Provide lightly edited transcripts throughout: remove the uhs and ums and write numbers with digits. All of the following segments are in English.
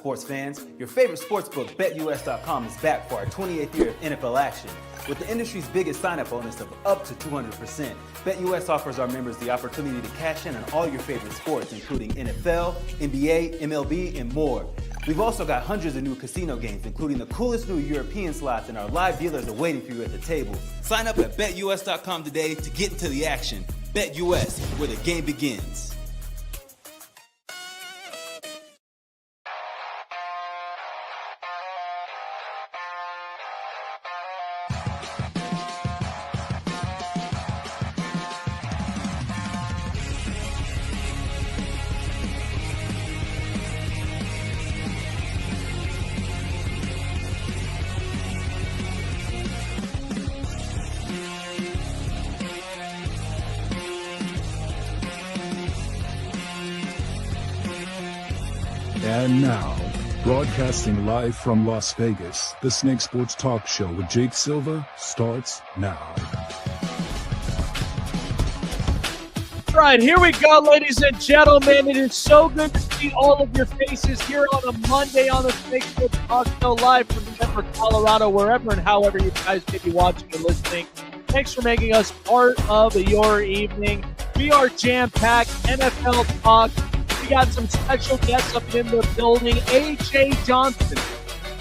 sports fans? Your favorite sportsbook, BetUS.com, is back for our 28th year of NFL action. With the industry's biggest sign-up bonus of up to 200%, BetUS offers our members the opportunity to cash in on all your favorite sports, including NFL, NBA, MLB, and more. We've also got hundreds of new casino games, including the coolest new European slots, and our live dealers are waiting for you at the table. Sign up at BetUS.com today to get into the action. BetUS, where the game begins. And now, broadcasting live from Las Vegas, the Snake Sports Talk Show with Jake Silva starts now. All right, here we go, ladies and gentlemen. It is so good to see all of your faces here on a Monday on the Snake Sports Talk Show live from Denver, Colorado, wherever and however you guys may be watching and listening. Thanks for making us part of your evening. We are jam-packed NFL talk. We got some special guests up in the building. A.J. Johnson,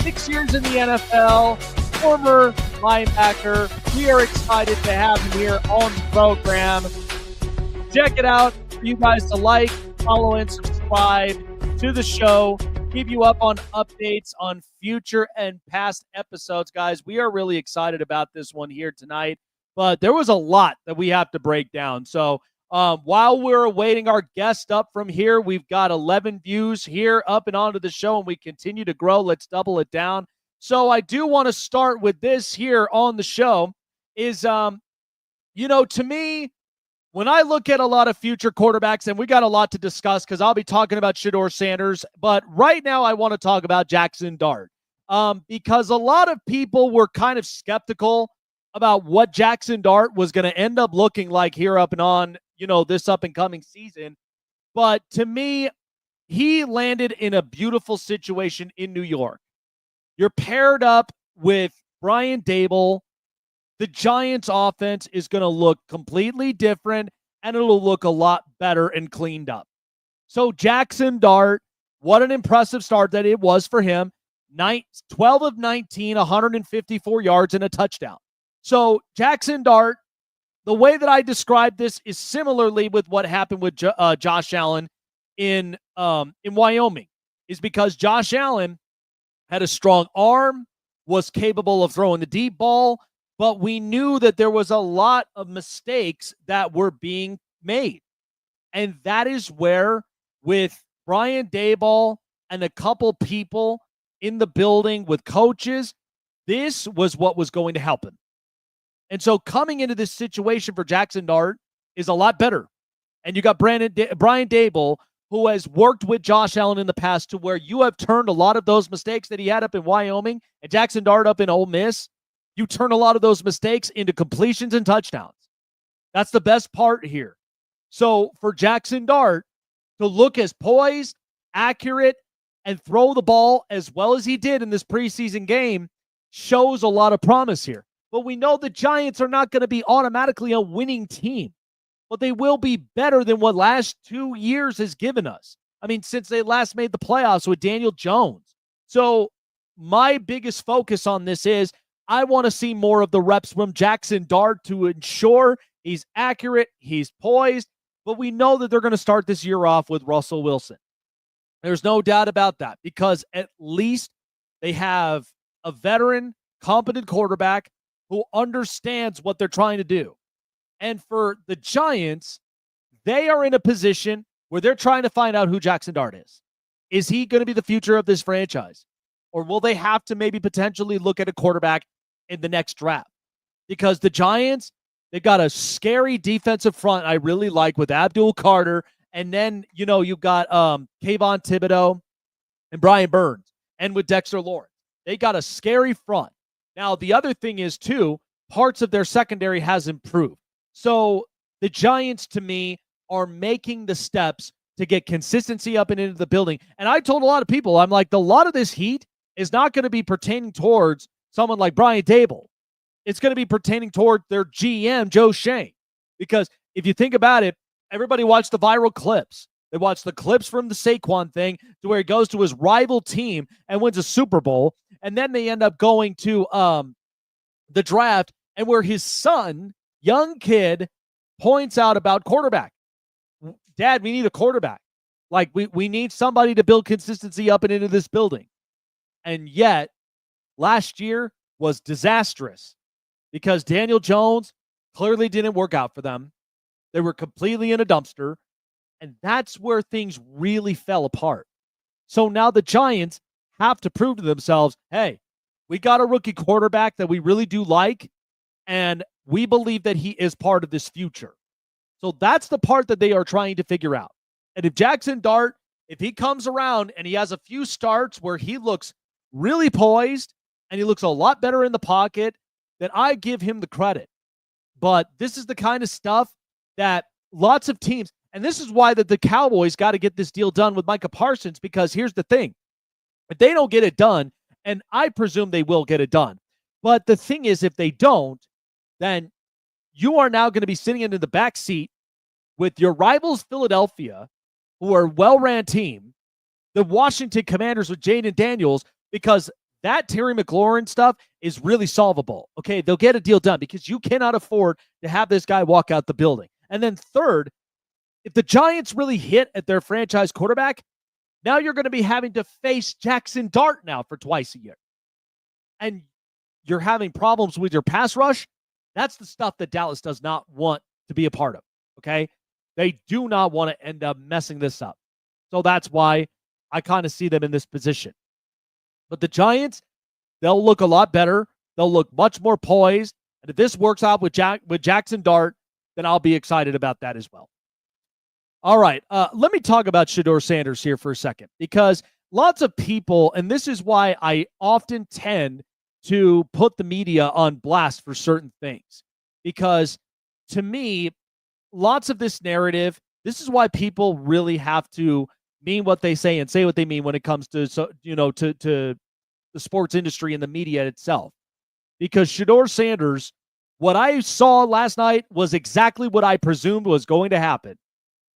6 years in the NFL, former linebacker. We are excited to have him here on the program. Check it out for you guys to like, follow, and subscribe to the show. Keep you up on updates on future and past episodes, guys. We are really excited about this one here tonight, but there was a lot that we have to break down. So while we're awaiting our guest up from here, we've got 11 views here up and onto the show, and we continue to grow. Let's double it down. So I do want to start with this here on the show is, to me, when I look at a lot of future quarterbacks, and we got a lot to discuss because I'll be talking about Shedeur Sanders, but right now I want to talk about Jackson Dart because a lot of people were kind of skeptical about what Jackson Dart was going to end up looking like here up and on, this up and coming season. But to me, he landed in a beautiful situation in New York. You're paired up with Brian Daboll. The Giants offense is going to look completely different, and it'll look a lot better and cleaned up. So Jackson Dart, what an impressive start that it was for him. 12 of 19, 154 yards and a touchdown. So Jackson Dart, the way that I describe this is similarly with what happened with Josh Allen in Wyoming, is because Josh Allen had a strong arm, was capable of throwing the deep ball, but we knew that there was a lot of mistakes that were being made. And that is where, with Brian Daboll and a couple people in the building with coaches, this was what was going to help him. And so coming into this situation for Jackson Dart is a lot better. And you got Brian Daboll, who has worked with Josh Allen in the past to where you have turned a lot of those mistakes that he had up in Wyoming and Jackson Dart up in Ole Miss. You turn a lot of those mistakes into completions and touchdowns. That's the best part here. So for Jackson Dart to look as poised, accurate, and throw the ball as well as he did in this preseason game shows a lot of promise here. But we know the Giants are not going to be automatically a winning team, but they will be better than what last 2 years has given us. I mean, since they last made the playoffs with Daniel Jones. So my biggest focus on this is I want to see more of the reps from Jackson Dart to ensure he's accurate, he's poised, but we know that they're going to start this year off with Russell Wilson. There's no doubt about that because at least they have a veteran, competent quarterback who understands what they're trying to do. And for the Giants, they are in a position where they're trying to find out who Jackson Dart is. Is he going to be the future of this franchise? Or will they have to maybe potentially look at a quarterback in the next draft? Because the Giants, they've got a scary defensive front I really like with Abdul Carter. And then, you've got Kayvon Thibodeau and Brian Burns. And with Dexter Lawrence. They got a scary front. Now, the other thing is, too, parts of their secondary has improved. So the Giants, to me, are making the steps to get consistency up and into the building. And I told a lot of people, I'm like, a lot of this heat is not going to be pertaining towards someone like Brian Dable. It's going to be pertaining toward their GM, Joe Shane. Because if you think about it, everybody watched the viral clips. They watched the clips from the Saquon thing to where he goes to his rival team and wins a Super Bowl. And then they end up going to the draft and where his son, young kid, points out about quarterback. Dad, we need a quarterback. Like, we need somebody to build consistency up and into this building. And yet, last year was disastrous because Daniel Jones clearly didn't work out for them. They were completely in a dumpster. And that's where things really fell apart. So now the Giants have to prove to themselves, hey, we got a rookie quarterback that we really do like, and we believe that he is part of this future. So that's the part that they are trying to figure out. And if Jackson Dart, if he comes around and he has a few starts where he looks really poised and he looks a lot better in the pocket, then I give him the credit. But this is the kind of stuff that lots of teams, and this is why the Cowboys got to get this deal done with Micah Parsons, because here's the thing. If they don't get it done, and I presume they will get it done, but the thing is, if they don't, then you are now going to be sitting into the back seat with your rivals, Philadelphia, who are a well-ran team, the Washington Commanders with Jaden Daniels, because that Terry McLaurin stuff is really solvable. Okay, they'll get a deal done because you cannot afford to have this guy walk out the building. And then third, if the Giants really hit at their franchise quarterback, now you're going to be having to face Jackson Dart now for twice a year. And you're having problems with your pass rush. That's the stuff that Dallas does not want to be a part of, okay? They do not want to end up messing this up. So that's why I kind of see them in this position. But the Giants, they'll look a lot better. They'll look much more poised. And if this works out with Jackson Dart, then I'll be excited about that as well. All right, let me talk about Shedeur Sanders here for a second, because lots of people, and this is why I often tend to put the media on blast for certain things, because to me, lots of this narrative, this is why people really have to mean what they say and say what they mean when it comes to, to the sports industry and the media itself. Because Shedeur Sanders, what I saw last night was exactly what I presumed was going to happen.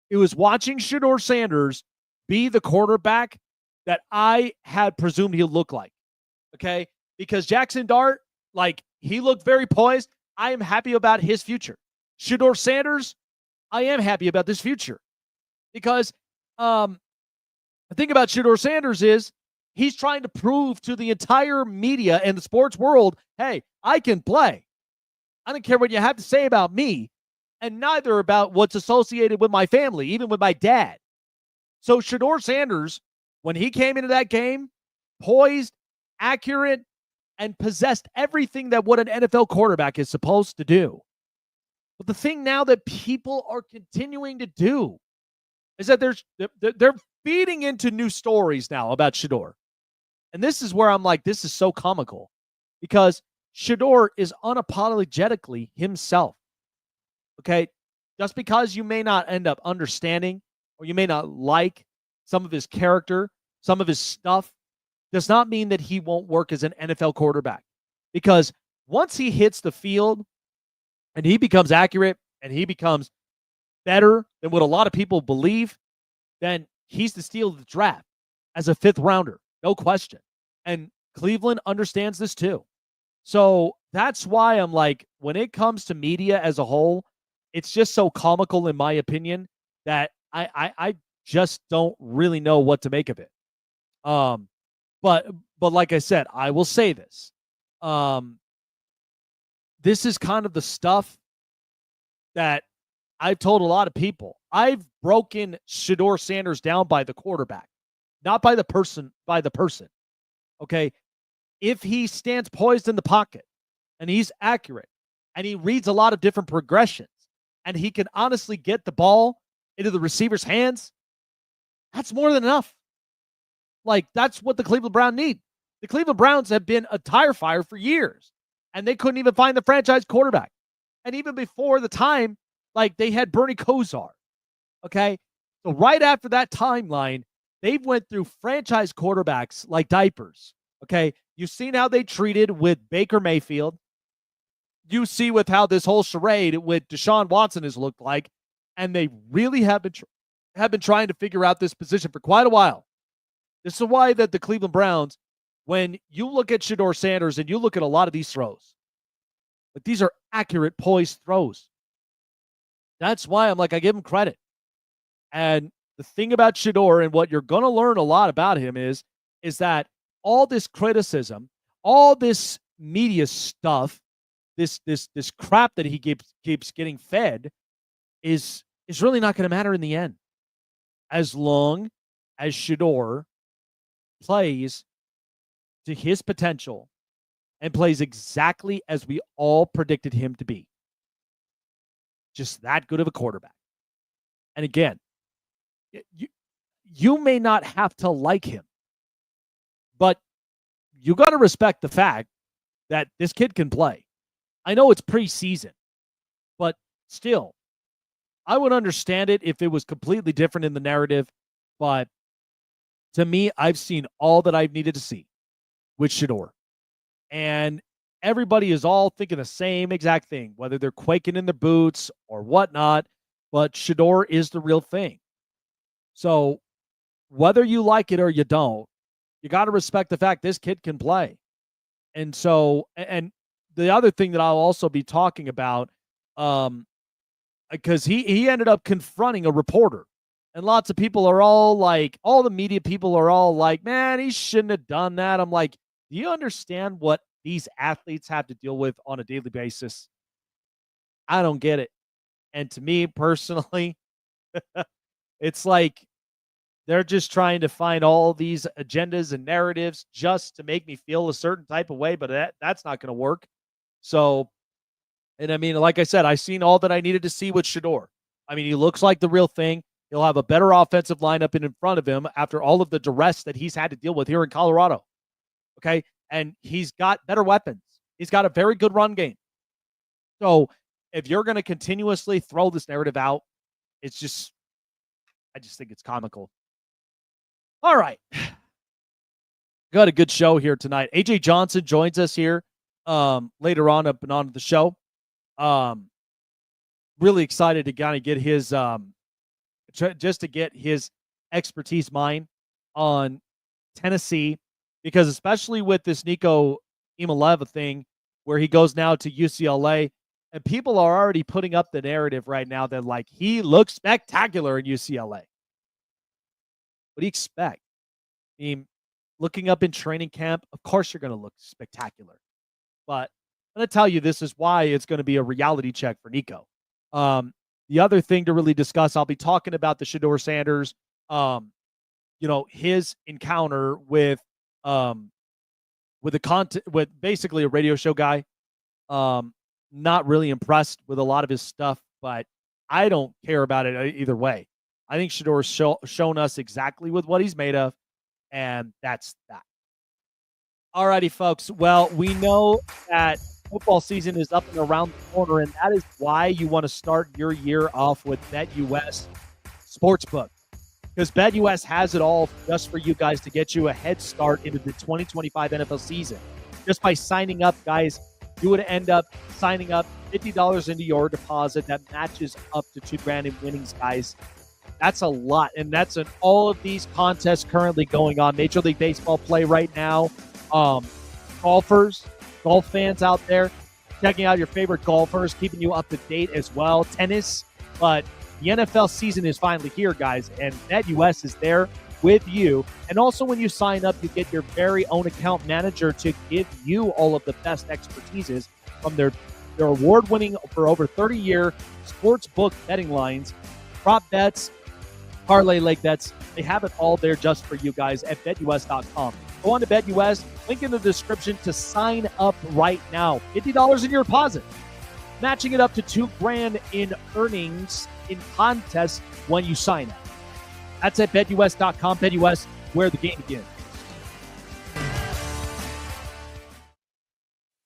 It was watching Shedeur Sanders be the quarterback that I had presumed he'll look like. Okay? Because Jackson Dart, like, he looked very poised. I am happy about his future. Shedeur Sanders, I am happy about this future. Because the thing about Shedeur Sanders is he's trying to prove to the entire media and the sports world, hey, I can play. I don't care what you have to say about me, and neither about what's associated with my family, even with my dad. So Shedeur Sanders, when he came into that game, poised, accurate, and possessed everything that what an NFL quarterback is supposed to do. But the thing now that people are continuing to do is that they're feeding into new stories now about Shedeur. And this is where I'm like, this is so comical, because Shedeur is unapologetically himself. Okay? Just because you may not end up understanding or you may not like some of his character, some of his stuff, does not mean that he won't work as an NFL quarterback. Because once he hits the field and he becomes accurate and he becomes better than what a lot of people believe, then he's the steal of the draft as a fifth rounder. No question. And Cleveland understands this too. So that's why I'm like, when it comes to media as a whole, it's just so comical, in my opinion, that I just don't really know what to make of it. But like I said, I will say this. This is kind of the stuff that I've told a lot of people. I've broken Shedeur Sanders down by the quarterback, not by the person, Okay? If he stands poised in the pocket and he's accurate and he reads a lot of different progressions and he can honestly get the ball into the receiver's hands, that's more than enough. Like, that's what the Cleveland Browns need. The Cleveland Browns have been a tire fire for years, and they couldn't even find the franchise quarterback. And even before the time, like, they had Bernie Kosar. Okay? So right after that timeline, they went through franchise quarterbacks like diapers. Okay. You've seen how they treated with Baker Mayfield. You see with how this whole charade with Deshaun Watson has looked like. And they really have been trying to figure out this position for quite a while. This is why that the Cleveland Browns, when you look at Shedeur Sanders and you look at a lot of these throws, but these are accurate, poised throws. That's why I'm like, I give him credit. And the thing about Shedeur and what you're going to learn a lot about him is that all this criticism, all this media stuff, this crap that he keeps getting fed is really not going to matter in the end. As long as Shedeur plays to his potential and plays exactly as we all predicted him to be. Just that good of a quarterback. And again, you may not have to like him, but you got to respect the fact that this kid can play. I know it's preseason, but still, I would understand it if it was completely different in the narrative. But to me, I've seen all that I've needed to see with Shedeur. And everybody is all thinking the same exact thing, whether they're quaking in their boots or whatnot. But Shedeur is the real thing. So whether you like it or you don't, you got to respect the fact this kid can play. And so, and the other thing that I'll also be talking about, because he ended up confronting a reporter. And lots of people are all like, all the media people are all like, man, he shouldn't have done that. I'm like, do you understand what these athletes have to deal with on a daily basis? I don't get it. And to me personally, it's like they're just trying to find all these agendas and narratives just to make me feel a certain type of way, but that's not going to work. So, and I mean, like I said, I've seen all that I needed to see with Shedeur. I mean, he looks like the real thing. He'll have a better offensive lineup in front of him after all of the duress that he's had to deal with here in Colorado. Okay. And he's got better weapons. He's got a very good run game. So if you're going to continuously throw this narrative out, I just think it's comical. All right. Got a good show here tonight. AJ Johnson joins us here later on up and on the show. Really excited to kind of get his just to get his expertise mind on Tennessee, because especially with this Nico Imaleva thing where he goes now to UCLA, and people are already putting up the narrative right now that like he looks spectacular in UCLA. What do you expect? I mean, looking up in training camp, of course you're going to look spectacular. But I'm going to tell you, this is why it's going to be a reality check for Nico. The other thing to really discuss, I'll be talking about the Shedeur Sanders, his encounter with basically a radio show guy. Not really impressed with a lot of his stuff, but I don't care about it either way. I think Shedeur's shown us exactly with what he's made of, and that's that. All righty, folks. Well, we know that football season is up and around the corner, and that is why you want to start your year off with BetUS Sportsbook, because BetUS has it all just for you guys to get you a head start into the 2025 NFL season. Just by signing up, guys, you would end up signing up $50 into your deposit that matches up to $2,000 in winnings, guys. That's a lot, and that's in all of these contests currently going on. Major League Baseball play right now. Golfers, golf fans out there, checking out your favorite golfers, keeping you up to date as well. Tennis, but the NFL season is finally here, guys, and BetUS is there with you. And also when you sign up, you get your very own account manager to give you all of the best expertises from their award-winning for over 30-year sports book betting lines, prop bets, parlay leg bets. They have it all there just for you guys at BetUS.com. Go on to BetUS, link in the description to sign up right now. $50 in your deposit, matching it up to $2,000 in earnings in contests when you sign up. That's at BetUS.com. BetUS, where the game begins.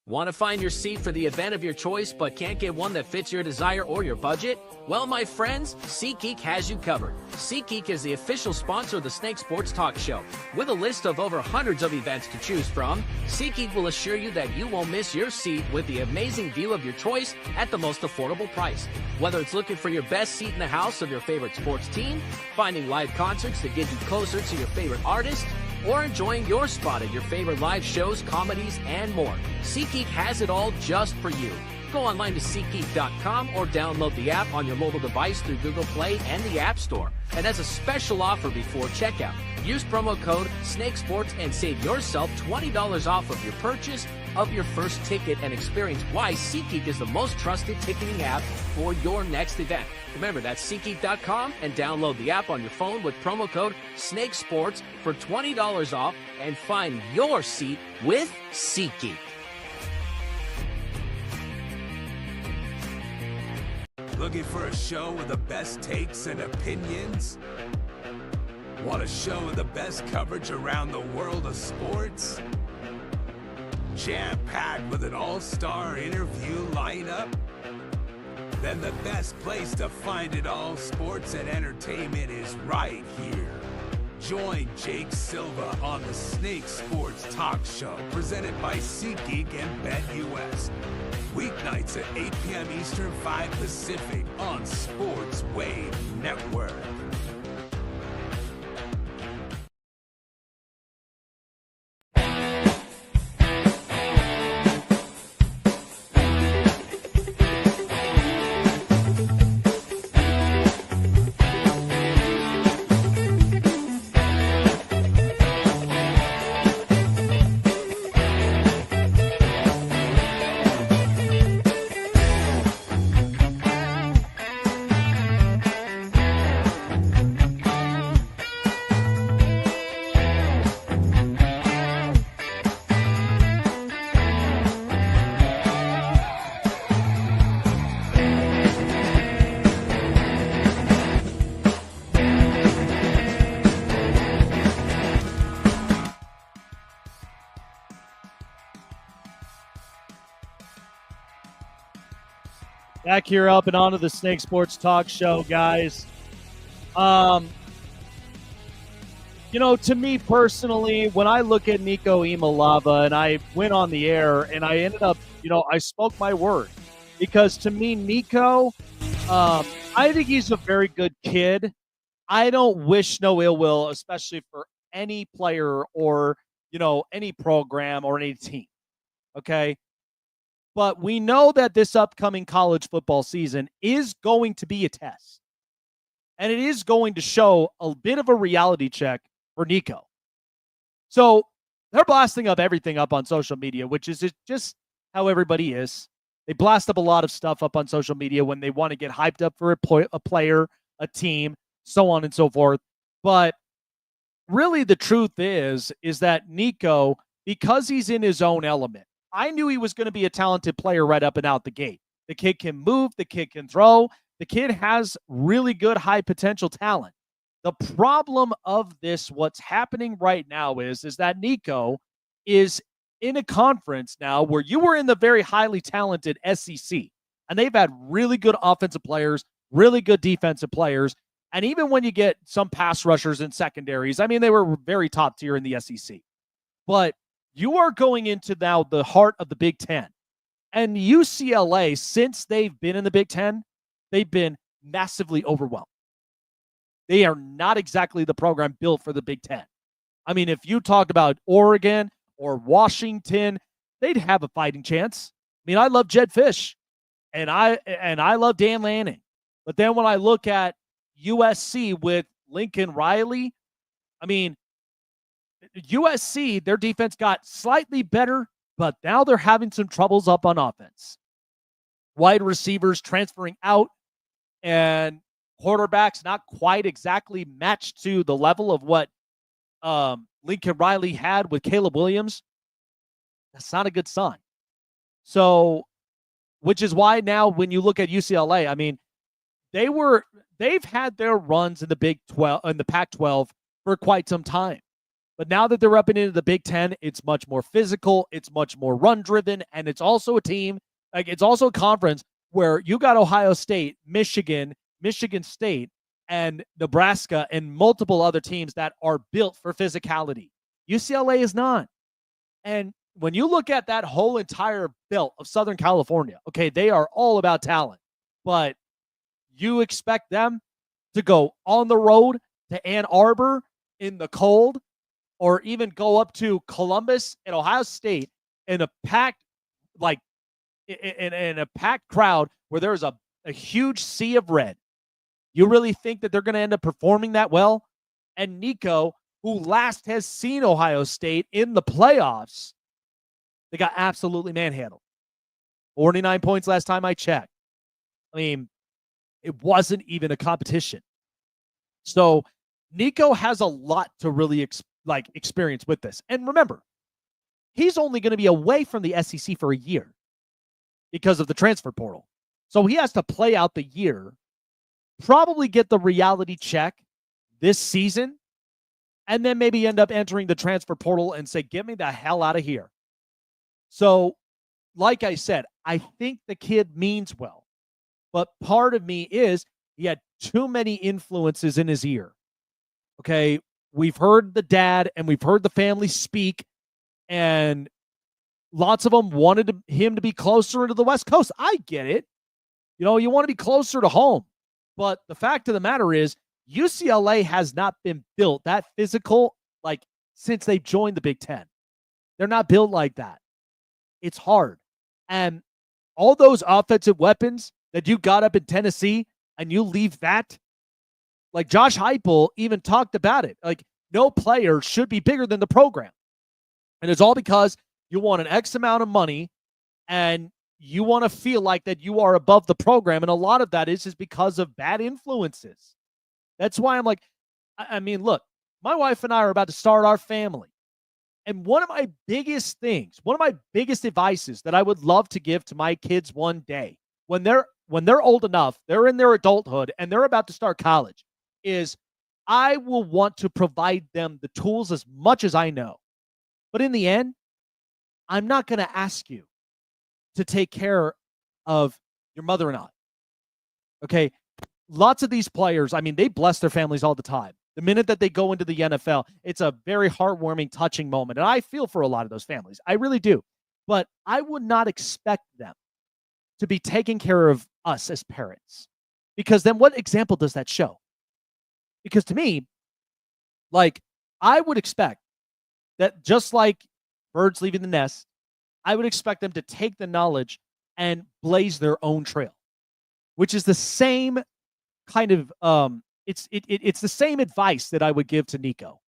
Want to find your seat for the event of your choice but can't get one that fits your desire or your budget? Well, my friends, SeatGeek has you covered. SeatGeek is the official sponsor of the Snake Sports Talk Show. With a list of over hundreds of events to choose from, SeatGeek will assure you that you won't miss your seat with the amazing view of your choice at the most affordable price. Whether it's looking for your best seat in the house of your favorite sports team, finding live concerts that get you closer to your favorite artist, or enjoying your spot at your favorite live shows, comedies, and more, SeatGeek has it all just for you. Go online to SeatGeek.com or download the app on your mobile device through Google Play and the App Store. And as a special offer before checkout, use promo code SNAKESPORTS and save yourself $20 off of your purchase of your first ticket and experience why SeatGeek is the most trusted ticketing app for your next event. Remember, that's SeatGeek.com and download the app on your phone with promo code SNAKESPORTS for $20 off and find your seat with SeatGeek. Looking for a show with the best takes and opinions? Want a show with the best coverage around the world of sports? Jam-packed with an all-star interview lineup? Then the best place to find it all, sports and entertainment, is right here. Join Jake Silva on the Snake Sports Talk Show, presented by SeatGeek and BetUS. Weeknights at 8 p.m. Eastern, 5 Pacific on Sports Wave Network. Back here up and onto the Snake Sports Talk Show, guys. To me personally, when I look at Nico Imalava, and I went on the air and I ended up, I spoke my word. Because to me, Nico, I think he's a very good kid. I don't wish no ill will, especially for any player or, any program or any team. Okay? But we know that this upcoming college football season is going to be a test. And it is going to show a bit of a reality check for Nico. So they're blasting up everything up on social media, which is just how everybody is. They blast up a lot of stuff up on social media when they want to get hyped up for a player, a team, so on and so forth. But really the truth is that Nico, because he's in his own element, I knew he was going to be a talented player right up and out the gate. The kid can move. The kid can throw. The kid has really good high potential talent. The problem of this, what's happening right now is that Nico is in a conference now where you were in the very highly talented SEC, and they've had really good offensive players, really good defensive players, and even when you get some pass rushers and secondaries, they were very top tier in the SEC. But you are going into now the heart of the Big Ten. And UCLA, since they've been in the Big Ten, they've been massively overwhelmed. They are not exactly the program built for the Big Ten. If you talk about Oregon or Washington, they'd have a fighting chance. I love Jed Fish, and I love Dan Lanning. But then when I look at USC with Lincoln Riley, USC, their defense got slightly better, but now they're having some troubles up on offense. Wide receivers transferring out and quarterbacks not quite exactly matched to the level of what Lincoln Riley had with Caleb Williams. That's not a good sign. So, which is why now when you look at UCLA, they've had their runs in the Big 12 in the Pac-12 for quite some time. But now that they're up and into the Big Ten, it's much more physical, it's much more run-driven, and it's also a team, like it's also a conference where you got Ohio State, Michigan, Michigan State, and Nebraska, and multiple other teams that are built for physicality. UCLA is not. And when you look at that whole entire belt of Southern California, okay, they are all about talent. But you expect them to go on the road to Ann Arbor in the cold, or even go up to Columbus and Ohio State in a packed, like in a packed crowd where there's a huge sea of red. You really think that they're going to end up performing that well? And Nico, who last has seen Ohio State in the playoffs, they got absolutely manhandled. 49 points last time I checked. I mean, it wasn't even a competition. So Nico has a lot to really experience with this. And remember, he's only going to be away from the SEC for a year because of the transfer portal. So he has to play out the year, probably get the reality check this season, and then maybe end up entering the transfer portal and say, get me the hell out of here. So, like I said, I think the kid means well. But part of me is he had too many influences in his ear. Okay, we've heard the dad and we've heard the family speak, and lots of them wanted him to be closer into the West Coast. I get it. You know, you want to be closer to home. But the fact of the matter is, UCLA has not been built that physical like since they joined the Big Ten. They're not built like that. It's hard. And all those offensive weapons that you got up in Tennessee, and you leave that, like Josh Heupel even talked about it. Like, no player should be bigger than the program. And it's all because you want an X amount of money and you want to feel like that you are above the program. And a lot of that is because of bad influences. That's why I'm like, I mean, look, my wife and I are about to start our family. And one of my biggest things, one of my biggest advices that I would love to give to my kids one day, when they're old enough, they're in their adulthood and they're about to start college, is I will want to provide them the tools as much as I know. But in the end, I'm not going to ask you to take care of your mother and I. Okay? Lots of these players, I mean, they bless their families all the time. The minute that they go into the NFL, it's a very heartwarming, touching moment. And I feel for a lot of those families. I really do. But I would not expect them to be taking care of us as parents. Because then what example does that show? Because to me, like, I would expect that just like birds leaving the nest, I would expect them to take the knowledge and blaze their own trail, which is the same kind of, it's the same advice that I would give to Nico.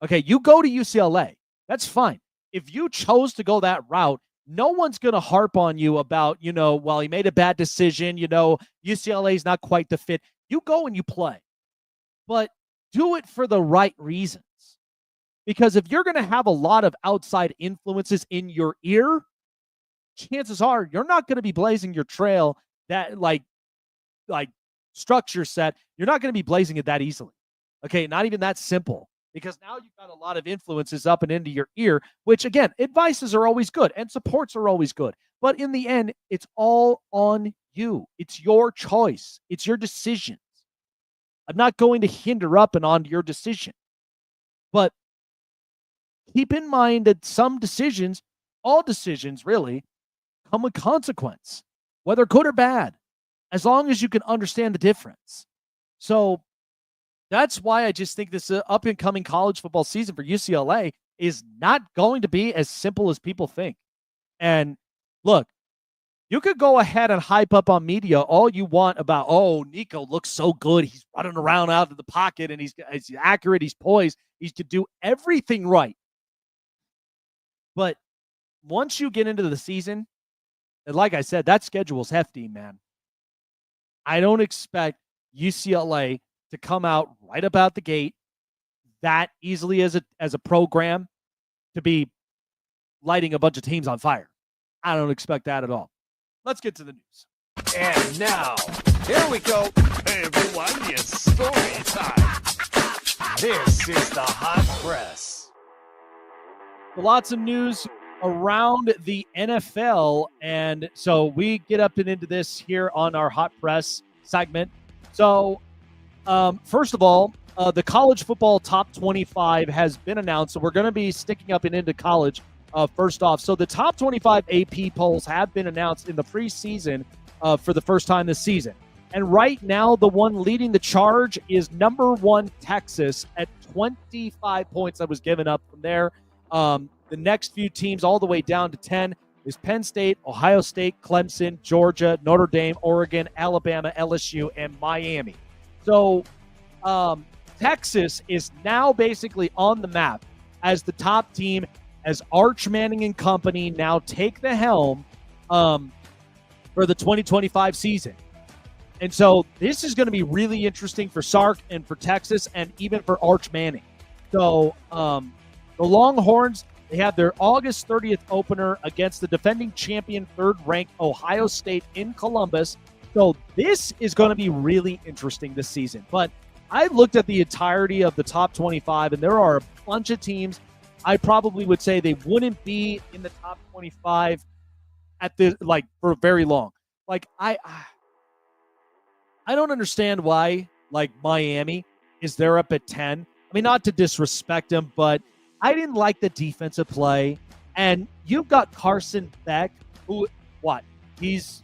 Okay, you go to UCLA. That's fine. If you chose to go that route, no one's going to harp on you about, well, he made a bad decision, UCLA is not quite the fit. You go and you play. But do it for the right reasons. Because if you're going to have a lot of outside influences in your ear, chances are you're not going to be blazing your trail that like structure set. You're not going to be blazing it that easily. Okay, not even that simple. Because now you've got a lot of influences up and into your ear, which again, advices are always good and supports are always good. But in the end, it's all on you. It's your choice. It's your decisions. I'm not going to hinder up and on your decision. But keep in mind that some decisions, all decisions really, come with consequence, whether good or bad, as long as you can understand the difference. So that's why I just think this up-and-coming college football season for UCLA is not going to be as simple as people think. And look, you could go ahead and hype up on media all you want about, oh, Nico looks so good. He's running around out of the pocket, and he's accurate. He's poised. He could do everything right. But once you get into the season, and like I said, that schedule's hefty, man. I don't expect UCLA to come out right about the gate that easily as a program to be lighting a bunch of teams on fire. I don't expect that at all. Let's get to the news. And now, here we go. Hey everyone, it's story time. This is the Hot Press. lots of news around the NFL, and so we get up and into this here on our Hot Press segment. So, first of all, the college football top 25 has been announced, so we're going to be sticking up and into college first off. So the top 25 AP polls have been announced in the preseason for the first time this season. And right now, the one leading the charge is number 1 Texas at 25 points that was given up from there. The next few teams all the way down to 10 is Penn State, Ohio State, Clemson, Georgia, Notre Dame, Oregon, Alabama, LSU, and Miami. So Texas is now basically on the map as the top team, as Arch Manning and company now take the helm for the 2025 season. And so this is going to be really interesting for Sark and for Texas and even for Arch Manning. So the Longhorns, they have their August 30th opener against the defending champion, third-ranked Ohio State in Columbus. So this is going to be really interesting this season. But I looked at the entirety of the top 25, and there are a bunch of teams I probably would say they wouldn't be in the top 25 at the for very long. I don't understand why, Miami is there up at 10. I mean, not to disrespect them, but I didn't like the defensive play. And you've got Carson Beck, who, he's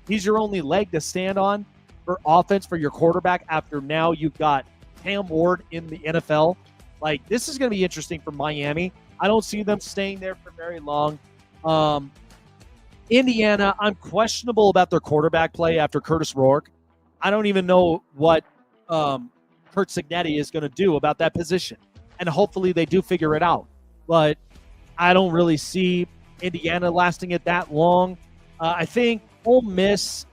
your only leg to stand on for offense for your quarterback after now you've got Cam Ward in the NFL. This is going to be interesting for Miami. I don't see them staying there for very long. Indiana, I'm questionable about their quarterback play after Curtis Rourke. I don't even know what Kurt Cignetti is going to do about that position. And hopefully they do figure it out. But I don't really see Indiana lasting it that long. I think Ole Miss,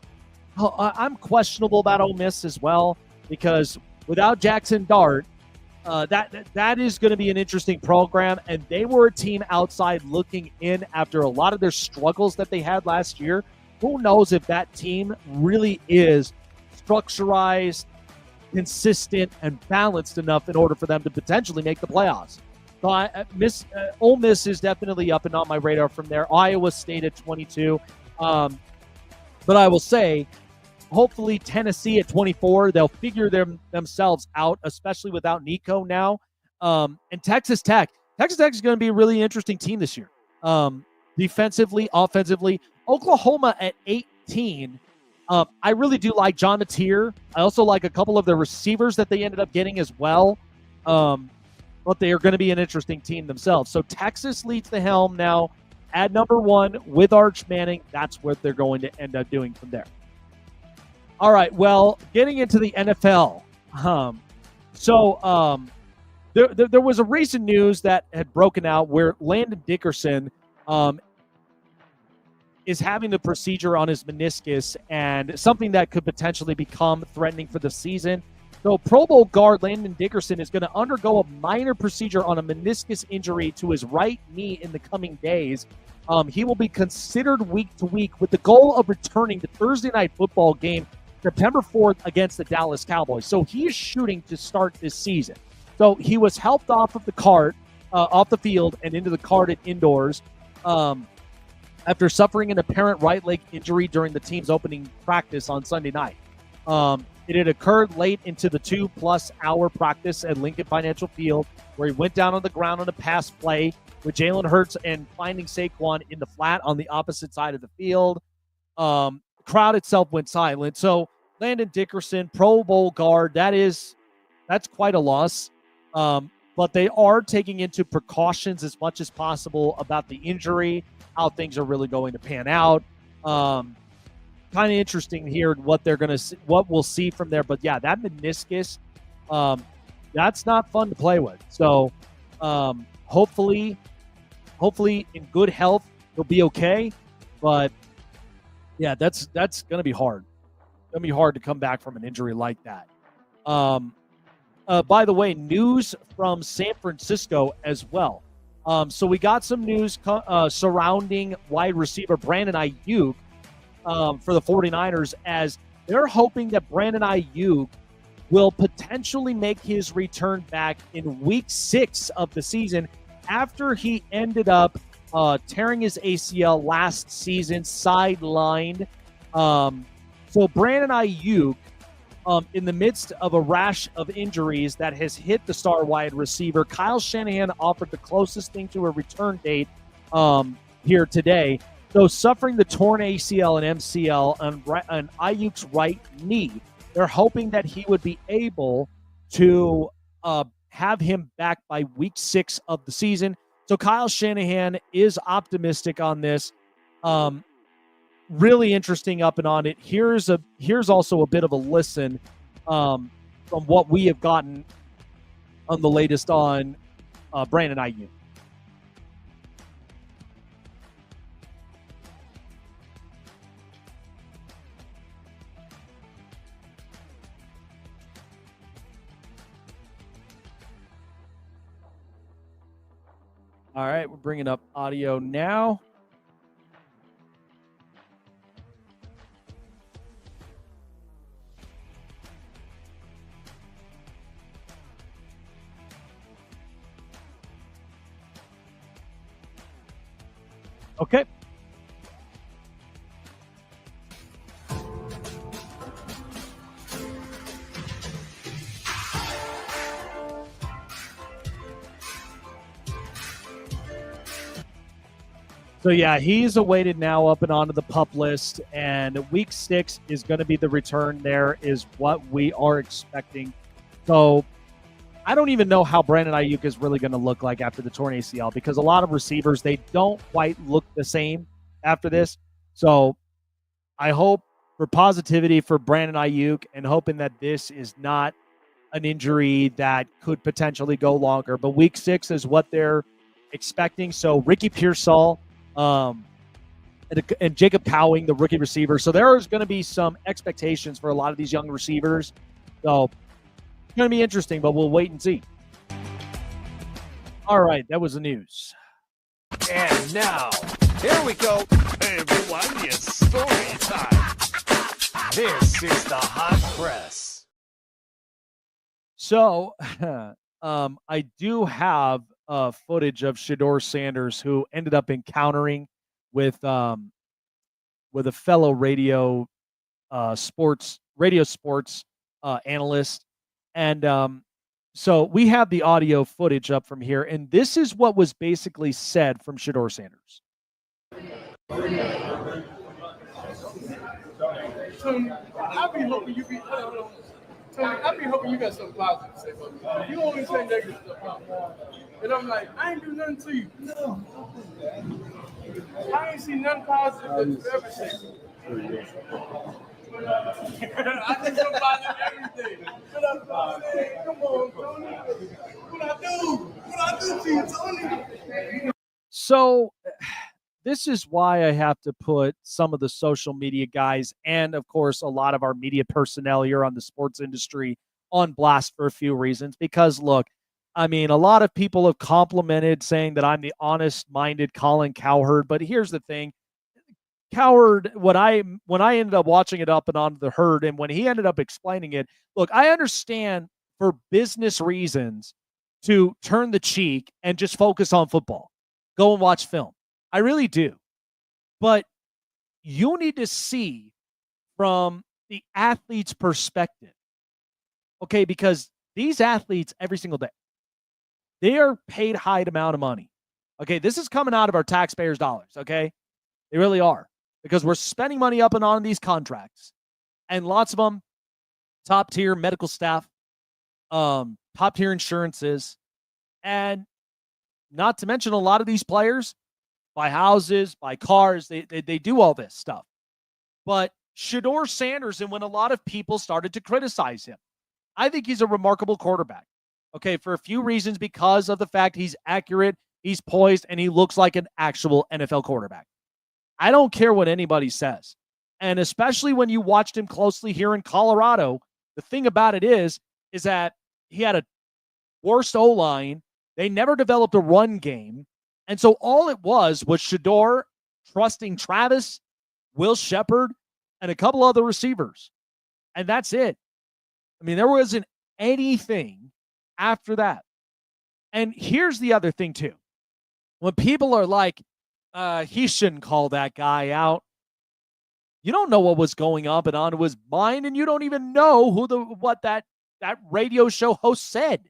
I'm questionable about Ole Miss as well, because without Jackson Dart, that is going to be an interesting program. And they were a team outside looking in after a lot of their struggles that they had last year. Who knows if that team really is structurized, consistent, and balanced enough in order for them to potentially make the playoffs. So Ole Miss is definitely up and on my radar from there. Iowa State at 22. But I will say, hopefully Tennessee at 24, they'll figure themselves out, especially without Nico now. And Texas Tech. Texas Tech is going to be a really interesting team this year. Defensively, offensively. Oklahoma at 18. I really do like John Mateer. I also like a couple of the receivers that they ended up getting as well. But they are going to be an interesting team themselves. So Texas leads the helm now at number 1 with Arch Manning. That's what they're going to end up doing from there. All right, well, getting into the NFL. There was a recent news that had broken out where Landon Dickerson is having the procedure on his meniscus, and something that could potentially become threatening for the season. So Pro Bowl guard Landon Dickerson is going to undergo a minor procedure on a meniscus injury to his right knee in the coming days. He will be considered week to week with the goal of returning to Thursday Night Football game September 4th against the Dallas Cowboys. So he is shooting to start this season. So he was helped off of the cart, off the field and into the cart at indoors after suffering an apparent right leg injury during the team's opening practice on Sunday night. It had occurred late into the 2+ hour practice at Lincoln Financial Field, where he went down on the ground on a pass play with Jalen Hurts and finding Saquon in the flat on the opposite side of the field. Crowd itself went silent. So Landon Dickerson, Pro Bowl guard, that's quite a loss. But they are taking into precautions as much as possible about the injury, how things are really going to pan out. Kind of interesting here what we'll see from there. But yeah, that meniscus, that's not fun to play with. So hopefully in good health, he'll be okay. But yeah, that's going to be hard. It's going to be hard to come back from an injury like that. By the way, news from San Francisco as well. So we got some news surrounding wide receiver Brandon Ayuk for the 49ers, as they're hoping that Brandon Ayuk will potentially make his return back in week 6 of the season after he ended up tearing his ACL last season, sidelined. So Brandon Ayuk, in the midst of a rash of injuries that has hit the star wide receiver, Kyle Shanahan offered the closest thing to a return date here today. So suffering the torn ACL and MCL on Ayuk's right knee, they're hoping that he would be able to have him back by week 6 of the season. So Kyle Shanahan is optimistic on this. Really interesting up and on it. Here's also a bit of a listen from what we have gotten on the latest on Brandon Ayuk. All right, we're bringing up audio now. Okay. So, yeah, he's awaited now up and onto the PUP list, and week 6 is going to be the return there is what we are expecting. So, I don't even know how Brandon Ayuk is really going to look like after the torn ACL because a lot of receivers, they don't quite look the same after this. So, I hope for positivity for Brandon Ayuk and hoping that this is not an injury that could potentially go longer. But week 6 is what they're expecting. So, Ricky Pearsall, and Jacob Cowing, the rookie receiver. So there's going to be some expectations for a lot of these young receivers. So it's going to be interesting, but we'll wait and see. All right, that was the news. And now, here we go. Hey everyone, it's story time. This is the hot press. So I do have footage of Shedeur Sanders, who ended up encountering with a fellow radio sports analyst, and so we have the audio footage up from here, and this is what was basically said from Shedeur Sanders. Tony, I be hoping you be. Tony, I be hoping you got something positive to say about me. You always say negative stuff. And I'm like, I ain't do nothing to you. No. I ain't seen nothing positive that you ever said. I think I'm positive every day. Come on, Tony. What I do to you, Tony? So this is why I have to put some of the social media guys and, of course, a lot of our media personnel here on the sports industry on blast for a few reasons. Because, look, I mean, a lot of people have complimented saying that I'm the honest-minded Colin Cowherd. But here's the thing. Cowherd, when I ended up watching it up and on the herd, and when he ended up explaining it, look, I understand for business reasons to turn the cheek and just focus on football. Go and watch film. I really do. But you need to see from the athlete's perspective. Okay, because these athletes every single day, they are paid high amount of money. Okay, this is coming out of our taxpayers' dollars, okay? They really are. Because we're spending money up and on these contracts. And lots of them, top-tier medical staff, top-tier insurances, and not to mention a lot of these players buy houses, buy cars. They do all this stuff. But Shedeur Sanders, and when a lot of people started to criticize him, I think he's a remarkable quarterback. Okay, for a few reasons, because of the fact he's accurate, he's poised, and he looks like an actual NFL quarterback. I don't care what anybody says. And especially when you watched him closely here in Colorado, the thing about it is that he had a worst O-line. They never developed a run game. And so all it was Shedeur trusting Travis, Will Shepard, and a couple other receivers. And that's it. I mean, there wasn't anything after that. And here's the other thing, too. when people are like, he shouldn't call that guy out, you don't know what was going up and onto his mind, and you don't even know what that radio show host said.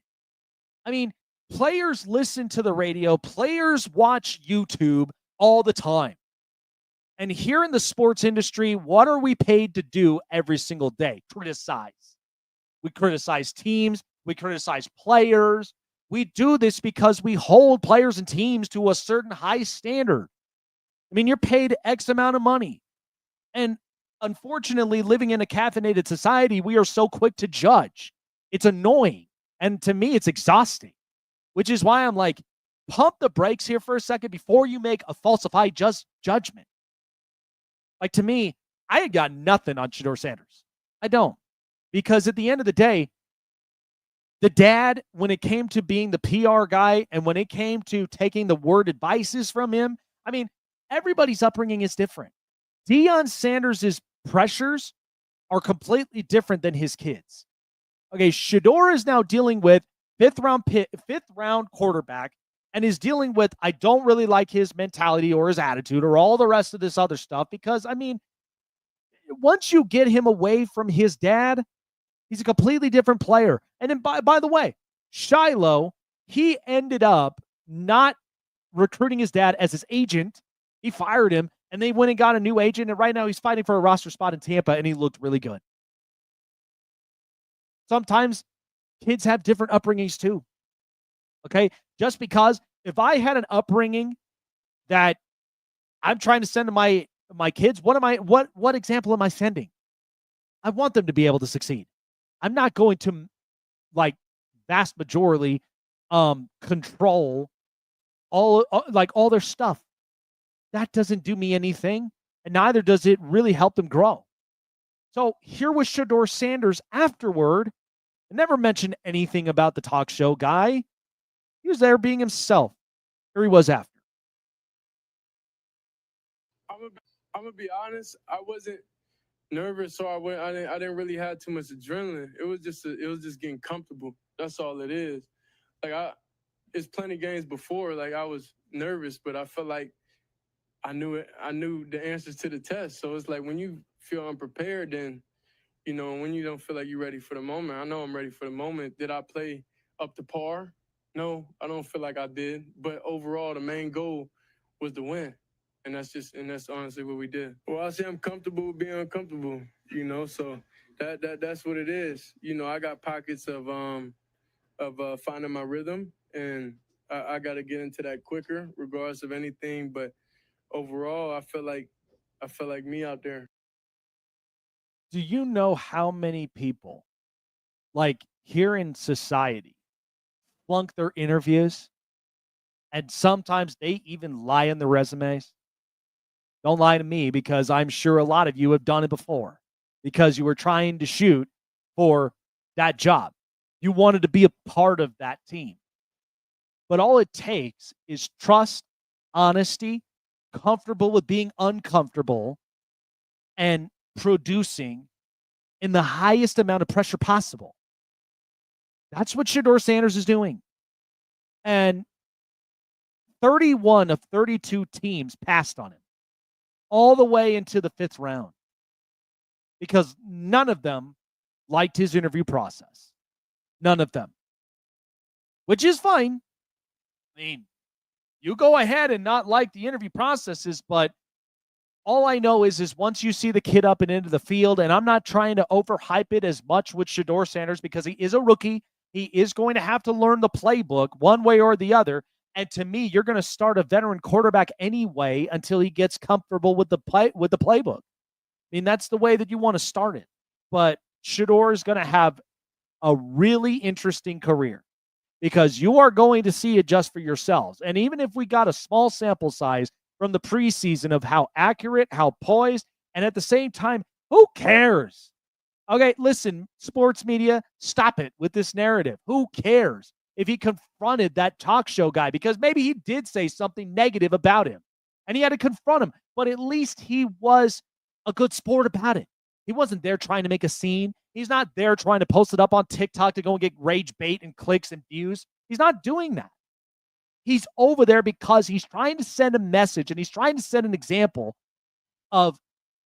I mean, players listen to the radio, players watch YouTube all the time. And here in the sports industry, what are we paid to do every single day? Criticize. We criticize teams, we criticize players. We do this because we hold players and teams to a certain high standard. I mean, you're paid X amount of money. And unfortunately, living in a caffeinated society, we are so quick to judge. It's annoying. And to me, it's exhausting, which is why I'm like, pump the brakes here for a second before you make a falsified judgment. Like, to me, I had got nothing on Shedeur Sanders. I don't. Because at the end of the day, the dad, when it came to being the PR guy and when it came to taking the word advices from him, I mean, everybody's upbringing is different. Deion Sanders' pressures are completely different than his kids. Okay, Shedeur is now dealing with fifth round quarterback and is dealing with, I don't really like his mentality or his attitude or all the rest of this other stuff because, I mean, once you get him away from his dad, he's a completely different player. And then, by the way, Shiloh, he ended up not recruiting his dad as his agent. He fired him, and they went and got a new agent, and right now he's fighting for a roster spot in Tampa, and he looked really good. Sometimes kids have different upbringings too. Okay? Just because if I had an upbringing that I'm trying to send to my kids, what example am I sending? I want them to be able to succeed. I'm not going to, like, vast majority control all their stuff. That doesn't do me anything, and neither does it really help them grow. So here was Shedeur Sanders afterward. I never mentioned anything about the talk show guy. He was there being himself. Here he was after. I'm gonna be honest. I wasn't nervous, so I didn't really have too much adrenaline. It was just getting comfortable. That's all it is. Like, it's plenty games before. Like, I was nervous, but I felt like I knew it. I knew the answers to the test. So it's like when you feel unprepared, then, you know, when you don't feel like you're ready for the moment. I know I'm ready for the moment. Did I play up to par? No, I don't feel like I did. But overall, the main goal was to win. And that's honestly what we did. Well, I say I'm comfortable with being uncomfortable, you know, so that's what it is. You know, I got pockets of finding my rhythm, and I got to get into that quicker, regardless of anything. But overall, I feel like me out there. Do you know how many people, like, here in society, flunk their interviews, and sometimes they even lie in their resumes? Don't lie to me, because I'm sure a lot of you have done it before because you were trying to shoot for that job. You wanted to be a part of that team. But all it takes is trust, honesty, comfortable with being uncomfortable, and producing in the highest amount of pressure possible. That's what Shedeur Sanders is doing. And 31 of 32 teams passed on him all the way into the 5th round because none of them liked his interview process. None of them. Which is fine. I mean, you go ahead and not like the interview processes, but all I know is once you see the kid up and into the field, and I'm not trying to overhype it as much with Shedeur Sanders because he is a rookie. He is going to have to learn the playbook one way or the other. And to me, you're going to start a veteran quarterback anyway until he gets comfortable with the playbook. I mean, that's the way that you want to start it. But Shedeur is going to have a really interesting career because you are going to see it just for yourselves. And even if we got a small sample size from the preseason of how accurate, how poised, and at the same time, who cares? Okay, listen, sports media, stop it with this narrative. Who cares if he confronted that talk show guy? Because maybe he did say something negative about him and he had to confront him, but at least he was a good sport about it. He wasn't there trying to make a scene. He's not there trying to post it up on TikTok to go and get rage bait and clicks and views. He's not doing that. He's over there because he's trying to send a message and he's trying to set an example of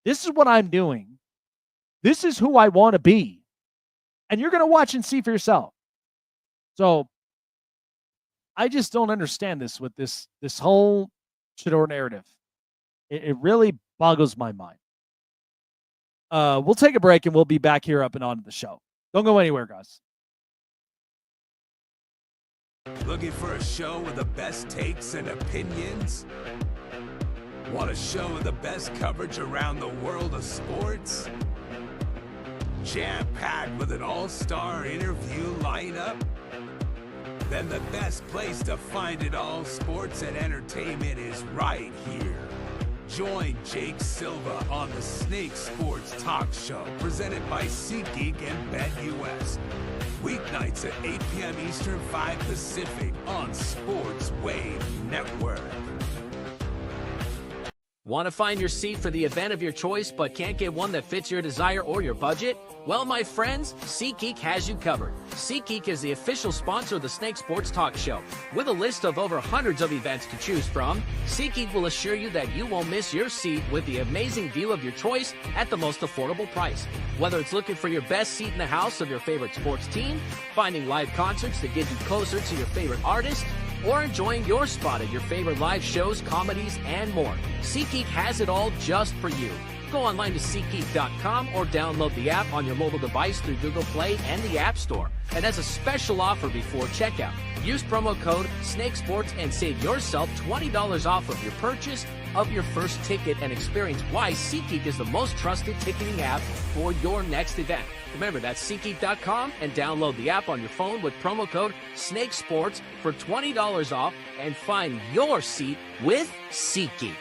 this is what I'm doing. This is who I want to be. And you're going to watch and see for yourself. So I just don't understand this with this whole Shador narrative. It really boggles my mind. We'll take a break and we'll be back here up and on to the show. Don't go anywhere, guys. Looking for a show with the best takes and opinions? Want a show with the best coverage around the world of sports? Jam-packed with an all-star interview lineup? Then the best place to find it all, sports and entertainment, is right here. Join Jake Silva on the Snake Sports Talk Show, presented by SeatGeek and BetUS. Weeknights at 8 p.m. Eastern, 5 Pacific on Sports Wave Network. Want to find your seat for the event of your choice but can't get one that fits your desire or your budget? Well, my friends, SeatGeek has you covered. SeatGeek is the official sponsor of the Snake Sports Talk Show. With a list of over hundreds of events to choose from, SeatGeek will assure you that you won't miss your seat with the amazing view of your choice at the most affordable price. Whether it's looking for your best seat in the house of your favorite sports team, finding live concerts to get you closer to your favorite artist, or enjoying your spot at your favorite live shows, comedies, and more, SeatGeek has it all just for you. Go online to SeatGeek.com or download the app on your mobile device through Google Play and the App Store. And as a special offer before checkout, use promo code SNAKESPORTS and save yourself $20 off of your purchase of your first ticket and experience why SeatGeek is the most trusted ticketing app for your next event. Remember, that's SeatGeek.com and download the app on your phone with promo code SNAKESPORTS for $20 off and find your seat with SeatGeek.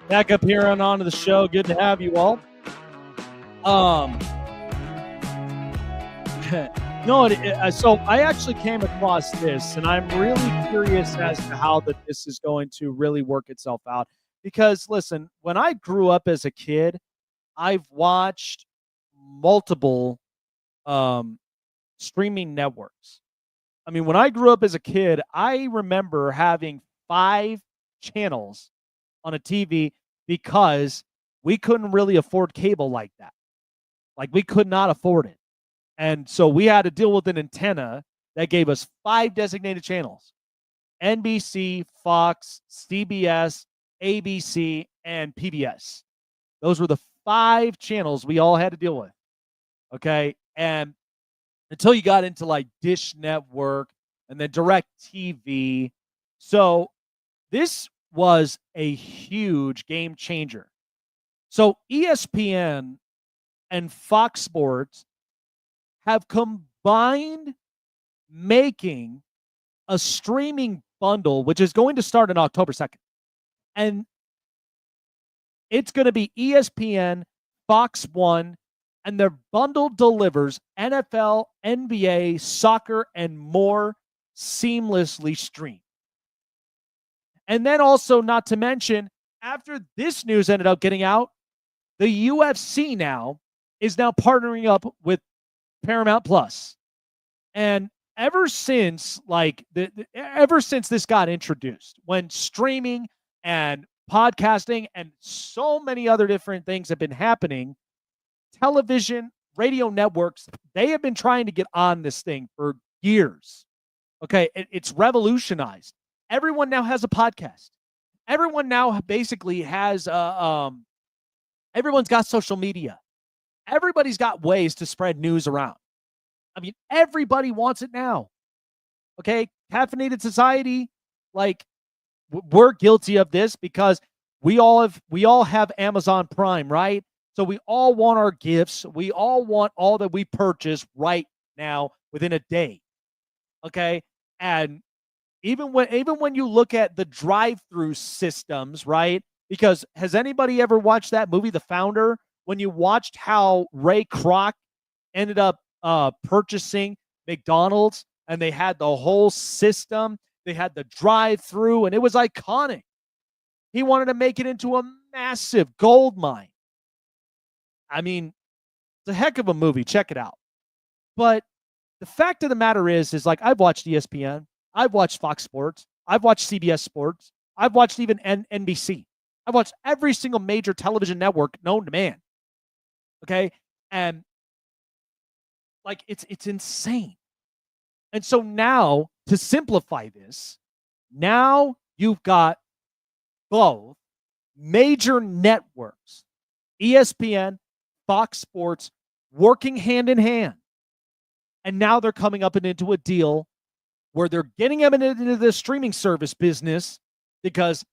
Back up here and on to the show. Good to have you all. So I actually came across this, and I'm really curious as to how this is going to really work itself out. Because, listen, when I grew up as a kid, I've watched multiple streaming networks. I mean, when I grew up as a kid, I remember having 5 channels on a TV because we couldn't really afford cable like that. Like, we could not afford it. And so we had to deal with an antenna that gave us 5 designated channels: NBC, Fox, CBS, ABC, and PBS. Those were the 5 channels we all had to deal with. Okay. And until you got into like Dish Network and then Direct TV. So this was a huge game changer. So ESPN and Fox Sports have combined, making a streaming bundle, which is going to start on October 2nd. And it's going to be ESPN, Fox One, and their bundle delivers NFL, NBA, soccer, and more seamlessly streamed. And then also, not to mention, after this news ended up getting out, the UFC now is now partnering up with Paramount Plus. And ever since this got introduced, when streaming and podcasting and so many other different things have been happening, television, radio networks, they have been trying to get on this thing for years. Okay, it's revolutionized. Everyone now has a podcast. Everyone now basically has everyone's got social media. Everybody's got ways to spread news around. I mean, everybody wants it now. Okay, caffeinated society, like, we're guilty of this because we all have Amazon Prime, right? So we all want our gifts. We all want all that we purchase right now within a day. Okay, and even when you look at the drive-through systems, right? Because has anybody ever watched that movie, The Founder? When you watched how Ray Kroc ended up purchasing McDonald's, and they had the whole system, they had the drive-through, and it was iconic. He wanted to make it into a massive gold mine. I mean, it's a heck of a movie. Check it out. But the fact of the matter is like I've watched ESPN, I've watched Fox Sports, I've watched CBS Sports, I've watched even NBC. I've watched every single major television network known to man. Okay? And like it's insane. And so now, to simplify this, now you've got both major networks, ESPN, Fox Sports, working hand in hand. And now they're coming up and into a deal where they're getting them into the streaming service business, because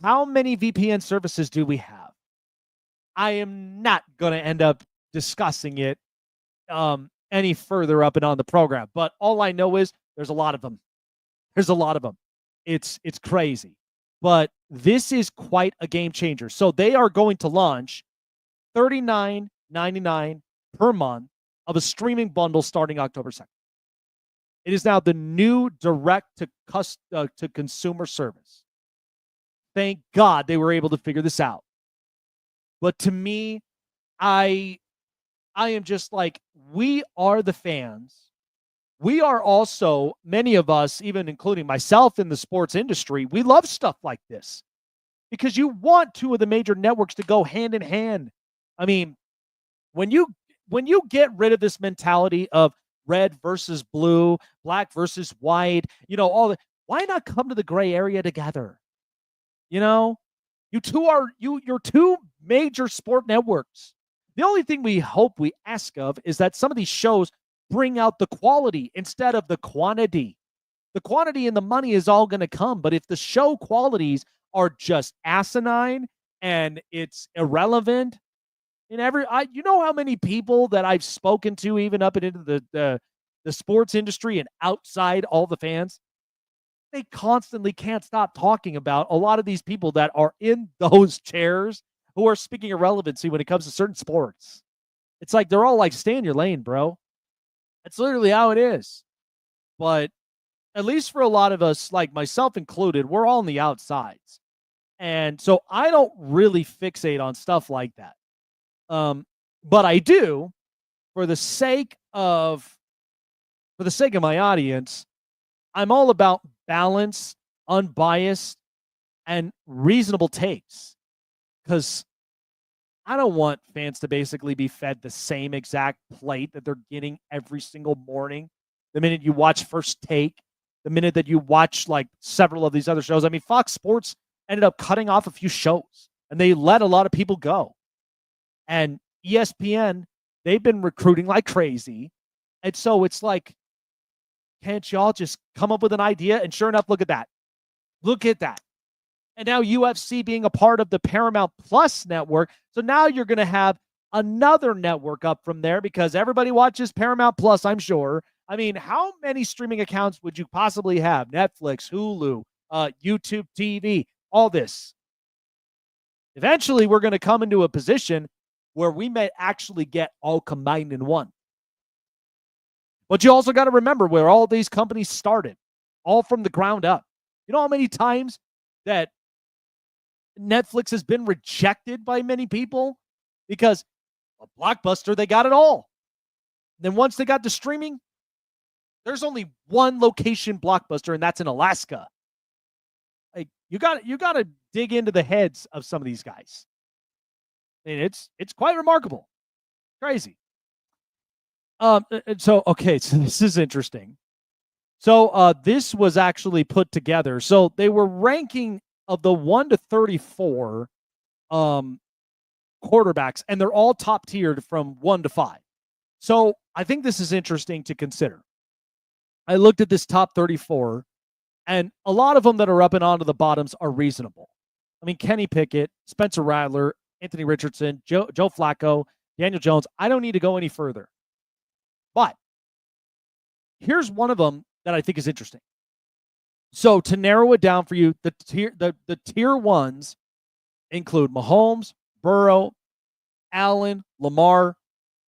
how many VPN services do we have? I am not going to end up discussing it any further up and on the program, but all I know is there's a lot of them. There's a lot of them. It's crazy. But this is quite a game changer. So they are going to launch $39.99 per month of a streaming bundle starting October 2nd. It is now the new direct-to-consumer service. Thank God they were able to figure this out. But to me, I am just like, we are the fans. We are also, many of us, even including myself in the sports industry, we love stuff like this because you want two of the major networks to go hand in hand. I mean, when you get rid of this mentality of red versus blue, black versus white, why not come to the gray area together? You're two major sport networks. The only thing we hope, we ask of, is that some of these shows bring out the quality instead of the quantity. The quantity and the money is all going to come, but if the show qualities are just asinine and it's irrelevant, you know how many people that I've spoken to, even up and into the sports industry and outside all the fans, they constantly can't stop talking about a lot of these people that are in those chairs who are speaking irrelevancy when it comes to certain sports. It's like they're all like, stay in your lane, bro. That's literally how it is. But at least for a lot of us, like myself included, we're all on the outsides. And so I don't really fixate on stuff like that. But I do, for the sake of my audience, I'm all about balance, unbiased, and reasonable takes. Because I don't want fans to basically be fed the same exact plate that they're getting every single morning. The minute you watch First Take, the minute that you watch like several of these other shows. I mean, Fox Sports ended up cutting off a few shows, and they let a lot of people go. And ESPN, they've been recruiting like crazy. And so it's like, can't y'all just come up with an idea? And sure enough, look at that. Look at that. And now UFC being a part of the Paramount Plus network. So now you're going to have another network up from there because everybody watches Paramount Plus, I'm sure. I mean, how many streaming accounts would you possibly have? Netflix, Hulu, YouTube TV, all this. Eventually, we're going to come into a position where we may actually get all combined in one. But you also got to remember where all these companies started, all from the ground up. You know how many times that Netflix has been rejected by many people because a Blockbuster, they got it all. Then once they got to streaming, there's only one location Blockbuster, and that's in Alaska. Like you got to dig into the heads of some of these guys. I mean, it's quite remarkable, crazy. So this is interesting. So this was actually put together. So they were ranking of the 1 to 34 quarterbacks, and they're all top tiered from 1 to 5. So I think this is interesting to consider. I looked at this top 34, and a lot of them that are up and onto the bottoms are reasonable. I mean, Kenny Pickett, Spencer Rattler, Anthony Richardson, Joe Flacco, Daniel Jones. I don't need to go any further. But here's one of them that I think is interesting. So to narrow it down for you, the tier ones include Mahomes, Burrow, Allen, Lamar,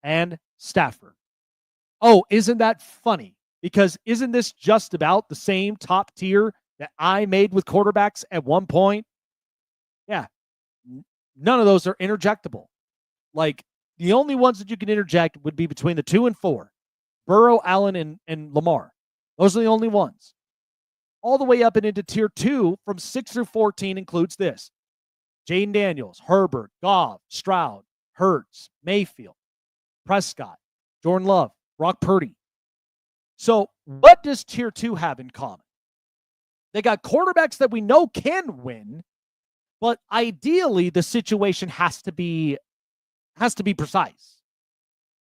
and Stafford. Oh, isn't that funny? Because isn't this just about the same top tier that I made with quarterbacks at one point? Yeah. None of those are interjectable. Like The only ones that you can interject would be between the 2 and 4. Burrow, Allen, and Lamar. Those are the only ones. All the way up and into tier 2 from 6 through 14 includes this. Jaden Daniels, Herbert, Goff, Stroud, Hurts, Mayfield, Prescott, Jordan Love, Brock Purdy. So what does tier 2 have in common? They got quarterbacks that we know can win, but ideally the situation has to be precise.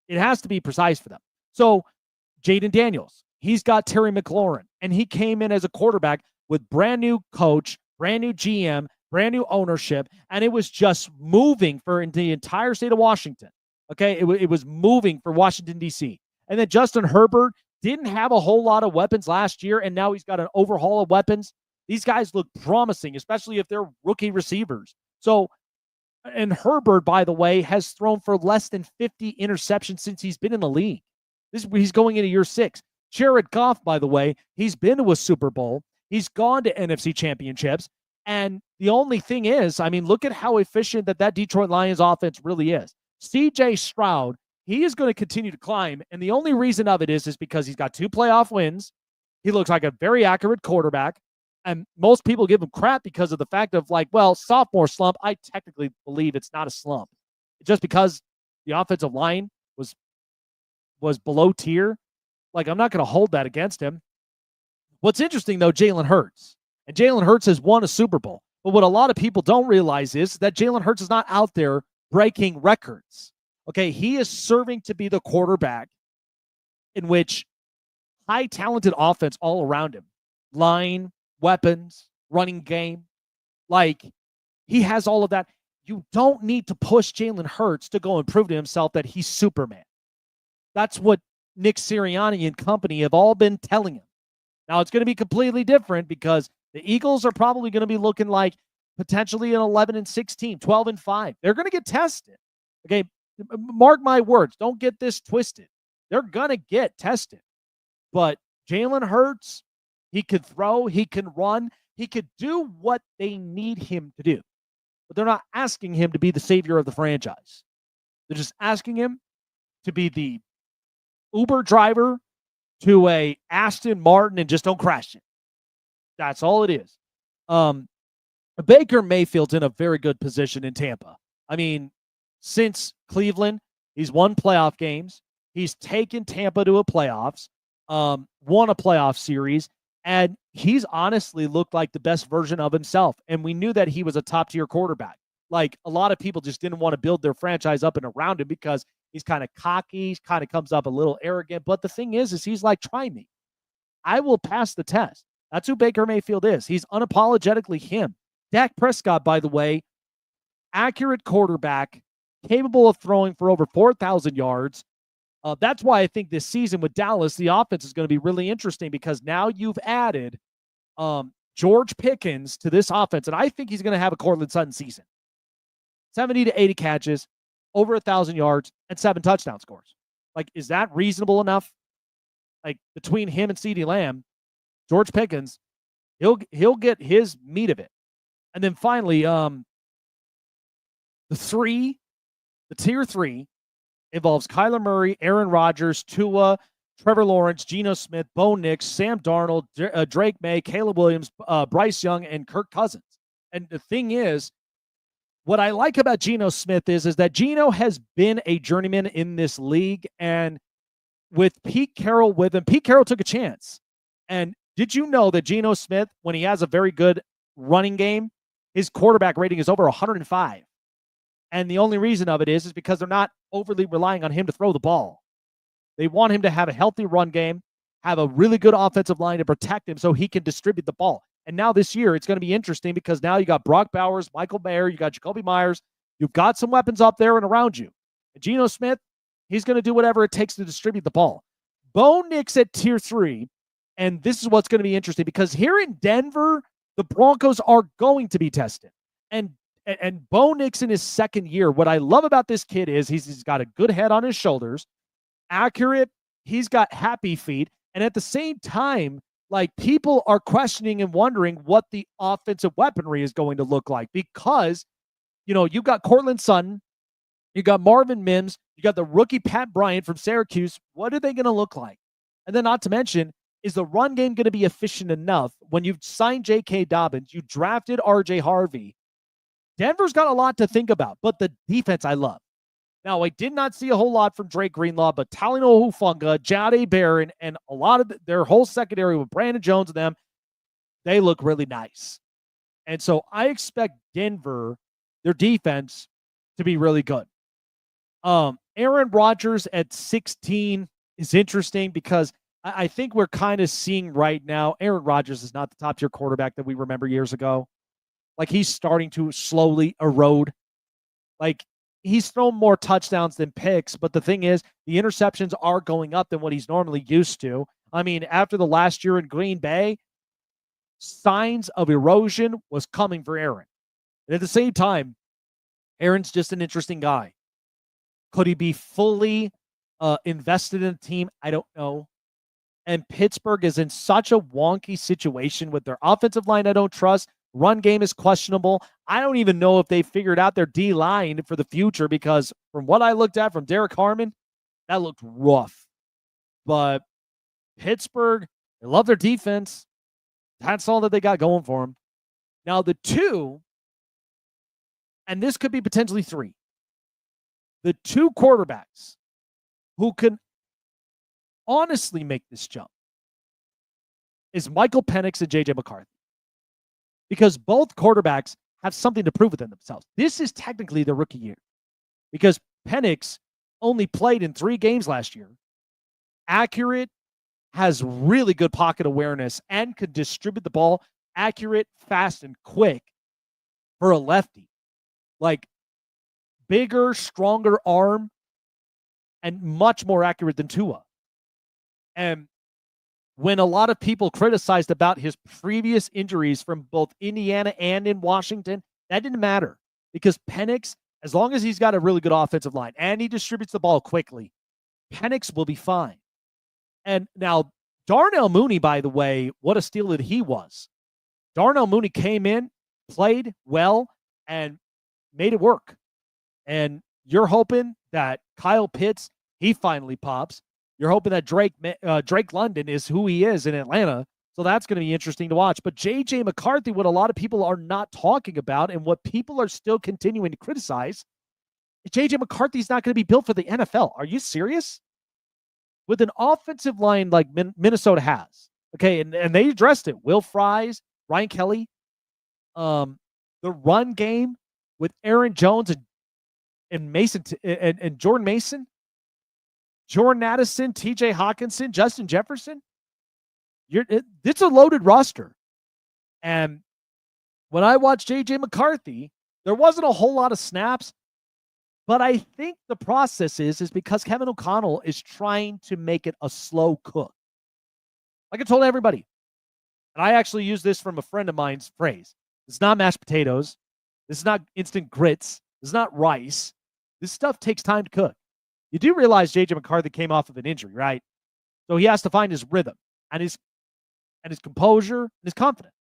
It has to be precise for them. So Jaden Daniels, he's got Terry McLaurin, and he came in as a quarterback with brand new coach, brand new GM, brand new ownership, and it was just moving for the entire state of Washington. Okay, it was moving for Washington, D.C. And then Justin Herbert didn't have a whole lot of weapons last year, and now he's got an overhaul of weapons. These guys look promising, especially if they're rookie receivers. So, and Herbert, by the way, has thrown for less than 50 interceptions since he's been in the league. He's going into year 6. Jared Goff, by the way, he's been to a Super Bowl. He's gone to NFC championships. And the only thing is, I mean, look at how efficient that Detroit Lions offense really is. CJ Stroud, he is going to continue to climb. And the only reason of it is because he's got 2 playoff wins. He looks like a very accurate quarterback. And most people give him crap because of the fact of like, well, sophomore slump. I technically believe it's not a slump. Just because the offensive line was below tier. Like, I'm not going to hold that against him. What's interesting, though, Jalen Hurts. And Jalen Hurts has won a Super Bowl. But what a lot of people don't realize is that Jalen Hurts is not out there breaking records. Okay, he is serving to be the quarterback in which high talented offense all around him. Line, weapons, running game. Like, he has all of that. You don't need to push Jalen Hurts to go and prove to himself that he's Superman. That's what Nick Sirianni and company have all been telling him. Now, it's going to be completely different because the Eagles are probably going to be looking like potentially an 11-6 team, 12-5. They're going to get tested. Okay, mark my words. Don't get this twisted. They're going to get tested. But Jalen Hurts, he could throw, he can run, he could do what they need him to do. But they're not asking him to be the savior of the franchise. They're just asking him to be the Uber driver to a Aston Martin and just don't crash it. That's all it is. Baker Mayfield's in a very good position in Tampa. I mean, since Cleveland, he's won playoff games. He's taken Tampa to a playoffs, won a playoff series, and he's honestly looked like the best version of himself. And we knew that he was a top-tier quarterback. Like, a lot of people just didn't want to build their franchise up and around him because he's kind of cocky, he kind of comes up a little arrogant. But the thing is he's like, try me. I will pass the test. That's who Baker Mayfield is. He's unapologetically him. Dak Prescott, by the way, accurate quarterback, capable of throwing for over 4,000 yards. That's why I think this season with Dallas, the offense is going to be really interesting because now you've added George Pickens to this offense, and I think he's going to have a Cortland Sutton season. 70 to 80 catches, over 1,000 yards, and 7 touchdown scores. Like, is that reasonable enough? Like, between him and CeeDee Lamb, George Pickens, he'll get his meat of it. And then finally, the tier 3 involves Kyler Murray, Aaron Rodgers, Tua, Trevor Lawrence, Geno Smith, Bo Nix, Sam Darnold, Drake May, Caleb Williams, Bryce Young, and Kirk Cousins. And the thing is, what I like about Geno Smith is that Geno has been a journeyman in this league, and with Pete Carroll with him, Pete Carroll took a chance. And did you know that Geno Smith, when he has a very good running game, his quarterback rating is over 105? And the only reason of it is because they're not overly relying on him to throw the ball. They want him to have a healthy run game, have a really good offensive line to protect him so he can distribute the ball. And now this year, it's going to be interesting because now you got Brock Bowers, Michael Mayer, you got Jacoby Myers. You've got some weapons up there and around you. And Geno Smith, he's going to do whatever it takes to distribute the ball. Bo Nix at tier 3, and this is what's going to be interesting because here in Denver, the Broncos are going to be tested. And Bo Nix in his second year, what I love about this kid is he's got a good head on his shoulders, accurate, he's got happy feet, and at the same time, like, people are questioning and wondering what the offensive weaponry is going to look like because, you know, you've got Cortland Sutton You got Marvin Mims. You got the rookie Pat Bryant from Syracuse. What are they going to look like? And then not to mention, is the run game going to be efficient enough when you've signed J.K. Dobbins, you drafted R.J. Harvey? Denver's got a lot to think about, but the defense I love. Now, I did not see a whole lot from Drake Greenlaw, but Talanoa Hufanga, Jade Barron, and a lot of their whole secondary with Brandon Jones and them, they look really nice. And so I expect Denver, their defense, to be really good. Aaron Rodgers at 16 is interesting because I think we're kind of seeing right now Aaron Rodgers is not the top-tier quarterback that we remember years ago. Like, he's starting to slowly erode. Like, he's thrown more touchdowns than picks, but the thing is, the interceptions are going up than what he's normally used to. I mean, after the last year in Green Bay, signs of erosion was coming for Aaron. And at the same time, Aaron's just an interesting guy. Could he be fully invested in a team? I don't know. And Pittsburgh is in such a wonky situation with their offensive line I don't trust. Run game is questionable. I don't even know if they figured out their D-line for the future because from what I looked at from Derek Harmon, that looked rough. But Pittsburgh, they love their defense. That's all that they got going for them. Now, the two, and this could be potentially three, the two quarterbacks who can honestly make this jump is Michael Penix and J.J. McCarthy. Because both quarterbacks have something to prove within themselves. This is technically their rookie year. Because Penix only played in 3 games last year. Accurate, has really good pocket awareness, and could distribute the ball accurate, fast, and quick for a lefty. Like, bigger, stronger arm, and much more accurate than Tua. And when a lot of people criticized about his previous injuries from both Indiana and in Washington, that didn't matter because Penix, as long as he's got a really good offensive line and he distributes the ball quickly, Penix will be fine. And now Darnell Mooney, by the way, what a steal that he was. Darnell Mooney came in, played well, and made it work. And you're hoping that Kyle Pitts, he finally pops. You're hoping that Drake London is who he is in Atlanta. So that's going to be interesting to watch. But J.J. McCarthy, what a lot of people are not talking about and what people are still continuing to criticize, J.J. McCarthy's not going to be built for the NFL. Are you serious? With an offensive line like Minnesota has. Okay, and they addressed it. Will Fries, Ryan Kelly. The run game with Aaron Jones and Mason and Jordan Mason. Jordan Addison, TJ Hawkinson, Justin Jefferson. It's a loaded roster. And when I watched J.J. McCarthy, there wasn't a whole lot of snaps. But I think the process is because Kevin O'Connell is trying to make it a slow cook. Like I told everybody. And I actually used this from a friend of mine's phrase. It's not mashed potatoes. This is not instant grits. This is not rice. This stuff takes time to cook. You do realize J.J. McCarthy came off of an injury, right? So he has to find his rhythm and his composure and his confidence.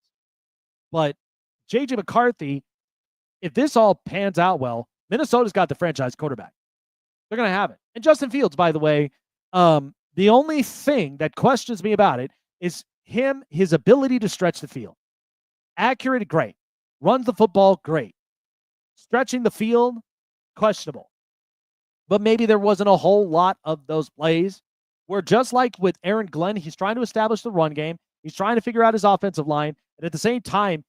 But J.J. McCarthy, if this all pans out well, Minnesota's got the franchise quarterback. They're going to have it. And Justin Fields, by the way, the only thing that questions me about it is his ability to stretch the field. Accurate, great. Runs the football, great. Stretching the field, questionable. But maybe there wasn't a whole lot of those plays where, just like with Aaron Glenn, he's trying to establish the run game. He's trying to figure out his offensive line. And at the same time,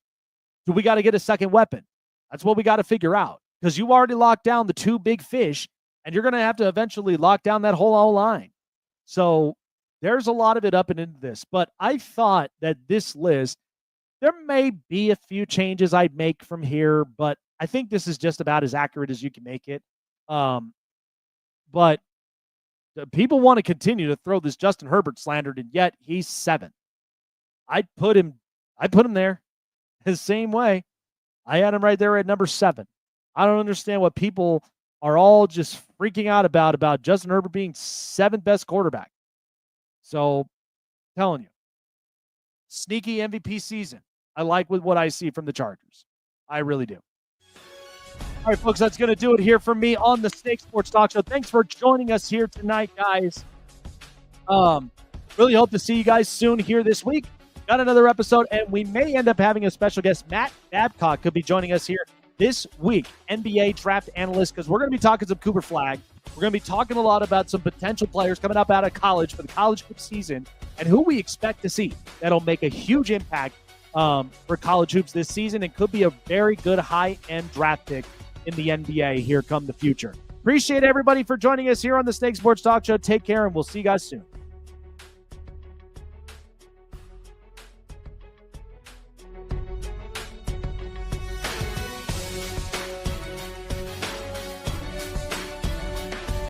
do we got to get a second weapon? That's what we got to figure out. Because you already locked down the 2 big fish, and you're going to have to eventually lock down that whole O-line. So there's a lot of it up and into this. But I thought that this list, there may be a few changes I'd make from here, but I think this is just about as accurate as you can make it. But people want to continue to throw this Justin Herbert slandered, and yet he's 7. I'd put him there the same way. I had him right there at number 7. I don't understand what people are all just freaking out about Justin Herbert being 7th best quarterback. So, I'm telling you, sneaky MVP season. I like what I see from the Chargers. I really do. All right, folks, that's going to do it here for me on the Snake Sports Talk Show. Thanks for joining us here tonight, guys. Really hope to see you guys soon here this week. Got another episode, and we may end up having a special guest. Matt Babcock could be joining us here this week, NBA draft analyst, because we're going to be talking some Cooper Flag. We're going to be talking a lot about some potential players coming up out of college for the college hoops season and who we expect to see that'll make a huge impact for college hoops this season and could be a very good high-end draft pick in the NBA here come the future. Appreciate everybody for joining us here on the Snake Sports Talk Show. Take care, and we'll see you guys soon.